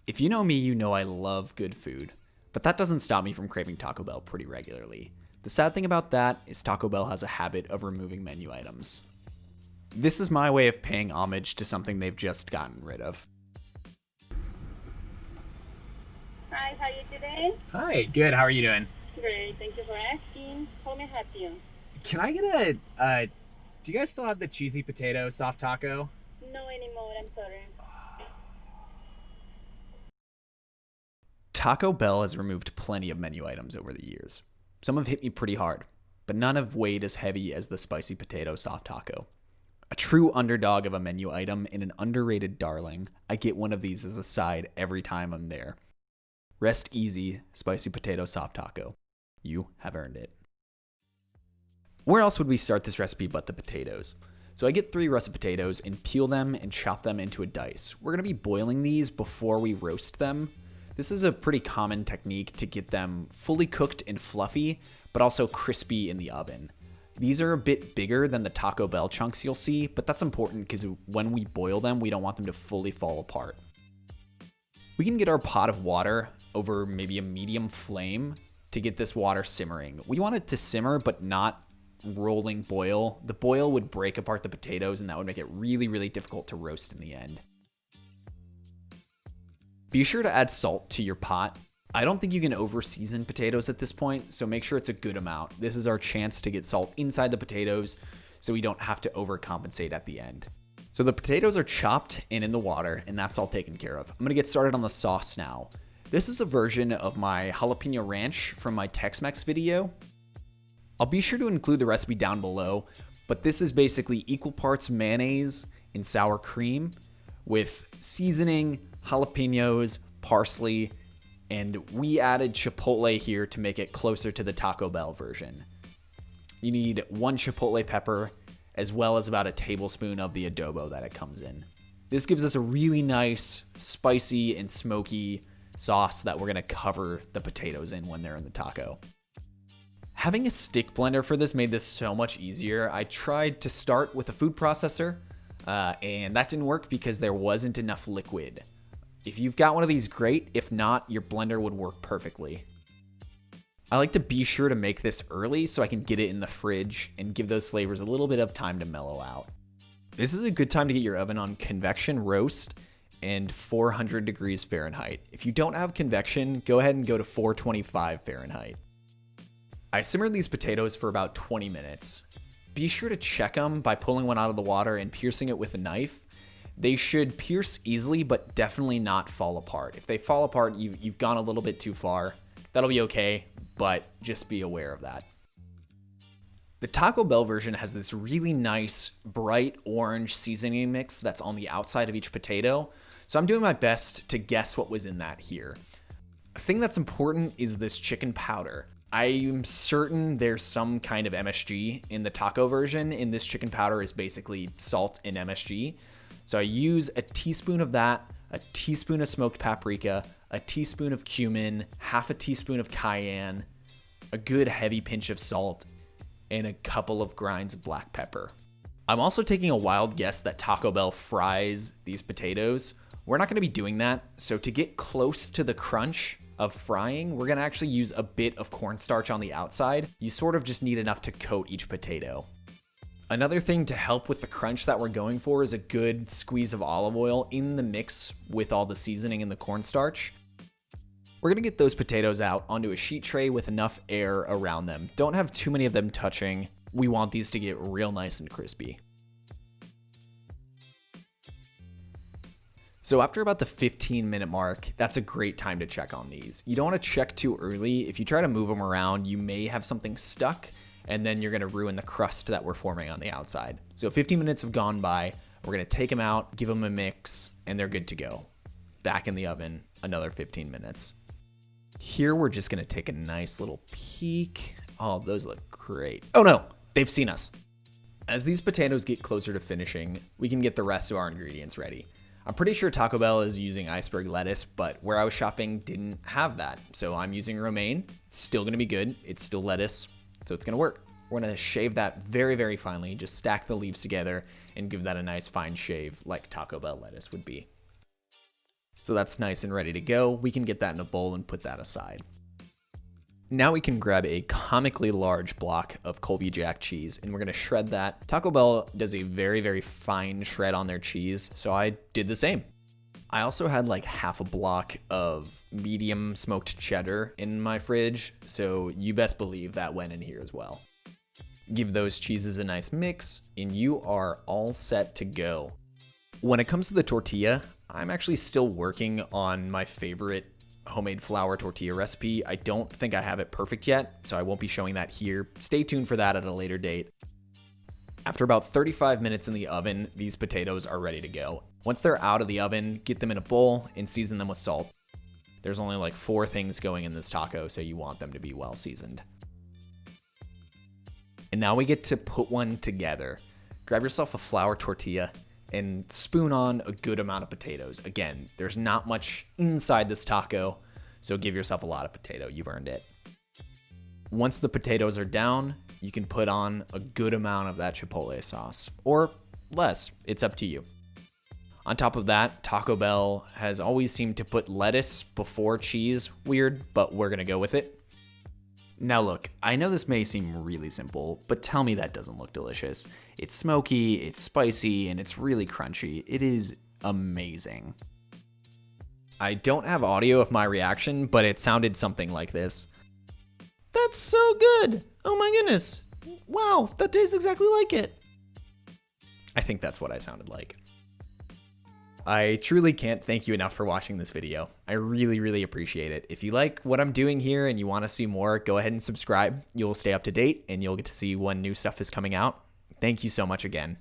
If you know me, you know I love good food, but that doesn't stop me from craving Taco Bell pretty regularly. The sad thing about that is Taco Bell has a habit of removing menu items. This is my way of paying homage to something they've just gotten rid of. Hi, how are you today? Hi, good. How are you doing? Great, thank you for asking. How may I help you? Can I get do you guys still have the cheesy potato soft taco? No anymore, I'm sorry. Taco Bell has removed plenty of menu items over the years. Some have hit me pretty hard, but none have weighed as heavy as the spicy potato soft taco. A true underdog of a menu item and an underrated darling, I get one of these as a side every time I'm there. Rest easy, spicy potato soft taco. You have earned it. Where else would we start this recipe but the potatoes? So I get 3 russet potatoes and peel them and chop them into a dice. We're going to be boiling these before we roast them. This is a pretty common technique to get them fully cooked and fluffy, but also crispy in the oven. These are a bit bigger than the Taco Bell chunks you'll see, but that's important because when we boil them, we don't want them to fully fall apart. We can get our pot of water over maybe a medium flame to get this water simmering. We want it to simmer, but not rolling boil. The boil would break apart the potatoes and that would make it really, really difficult to roast in the end. Be sure to add salt to your pot. I don't think you can over-season potatoes at this point, so make sure it's a good amount. This is our chance to get salt inside the potatoes so we don't have to overcompensate at the end. So the potatoes are chopped and in the water, and that's all taken care of. I'm gonna get started on the sauce now. This is a version of my Jalapeño Ranch from my Tex-Mex video. I'll be sure to include the recipe down below, but this is basically equal parts mayonnaise and sour cream with seasoning, jalapenos, parsley, and we added chipotle here to make it closer to the Taco Bell version. You need 1 chipotle pepper, as well as about a tablespoon of the adobo that it comes in. This gives us a really nice, spicy and smoky sauce that we're gonna cover the potatoes in when they're in the taco. Having a stick blender for this made this so much easier. I tried to start with a food processor, and that didn't work because there wasn't enough liquid. If you've got one of these, great. If not, your blender would work perfectly. I like to be sure to make this early so I can get it in the fridge and give those flavors a little bit of time to mellow out. This is a good time to get your oven on convection roast and 400 degrees Fahrenheit. If you don't have convection, go ahead and go to 425 Fahrenheit. I simmered these potatoes for about 20 minutes. Be sure to check them by pulling one out of the water and piercing it with a knife. They should pierce easily, but definitely not fall apart. If they fall apart, you've gone a little bit too far. That'll be okay, but just be aware of that. The Taco Bell version has this really nice, bright orange seasoning mix that's on the outside of each potato. So I'm doing my best to guess what was in that here. A thing that's important is this chicken powder. I'm certain there's some kind of MSG in the taco version, and this chicken powder is basically salt and MSG. So I use a teaspoon of that, a teaspoon of smoked paprika, a teaspoon of cumin, half a teaspoon of cayenne, a good heavy pinch of salt, and a couple of grinds of black pepper. I'm also taking a wild guess that Taco Bell fries these potatoes. We're not gonna be doing that, so to get close to the crunch of frying, we're gonna actually use a bit of cornstarch on the outside. You sort of just need enough to coat each potato. Another thing to help with the crunch that we're going for is a good squeeze of olive oil in the mix with all the seasoning and the cornstarch. We're gonna get those potatoes out onto a sheet tray with enough air around them. Don't have too many of them touching. We want these to get real nice and crispy. So after about the 15-minute mark, that's a great time to check on these. You don't wanna check too early. If you try to move them around, you may have something stuck, and then you're gonna ruin the crust that we're forming on the outside. So 15 minutes have gone by, we're gonna take them out, give them a mix, and they're good to go. Back in the oven, another 15 minutes. Here we're just gonna take a nice little peek. Oh, those look great. Oh no, they've seen us. As these potatoes get closer to finishing, we can get the rest of our ingredients ready. I'm pretty sure Taco Bell is using iceberg lettuce, but where I was shopping didn't have that. So I'm using romaine. It's still gonna be good. It's still lettuce, so it's gonna work. We're gonna shave that very, very finely. Just stack the leaves together and give that a nice fine shave like Taco Bell lettuce would be. So that's nice and ready to go. We can get that in a bowl and put that aside. Now we can grab a comically large block of Colby Jack cheese and we're gonna shred that. Taco Bell does a very, very fine shred on their cheese, so I did the same. I also had like half a block of medium smoked cheddar in my fridge, so you best believe that went in here as well. Give those cheeses a nice mix and you are all set to go. When it comes to the tortilla, I'm actually still working on my favorite homemade flour tortilla recipe. I don't think I have it perfect yet, so I won't be showing that here. Stay tuned for that at a later date. After about 35 minutes in the oven, these potatoes are ready to go. Once they're out of the oven, get them in a bowl and season them with salt. There's only like 4 things going in this taco, so you want them to be well seasoned. And now we get to put one together. Grab yourself a flour tortilla and spoon on a good amount of potatoes. Again, there's not much inside this taco, so give yourself a lot of potato. You've earned it. Once the potatoes are down, you can put on a good amount of that chipotle sauce, or less, it's up to you. On top of that, Taco Bell has always seemed to put lettuce before cheese. Weird, but we're gonna go with it. Now look, I know this may seem really simple, but tell me that doesn't look delicious. It's smoky, it's spicy, and it's really crunchy. It is amazing. I don't have audio of my reaction, but it sounded something like this. That's so good! Oh my goodness! Wow, that tastes exactly like it! I think that's what I sounded like. I truly can't thank you enough for watching this video. I really, really appreciate it. If you like what I'm doing here and you want to see more, go ahead and subscribe. You'll stay up to date and you'll get to see when new stuff is coming out. Thank you so much again.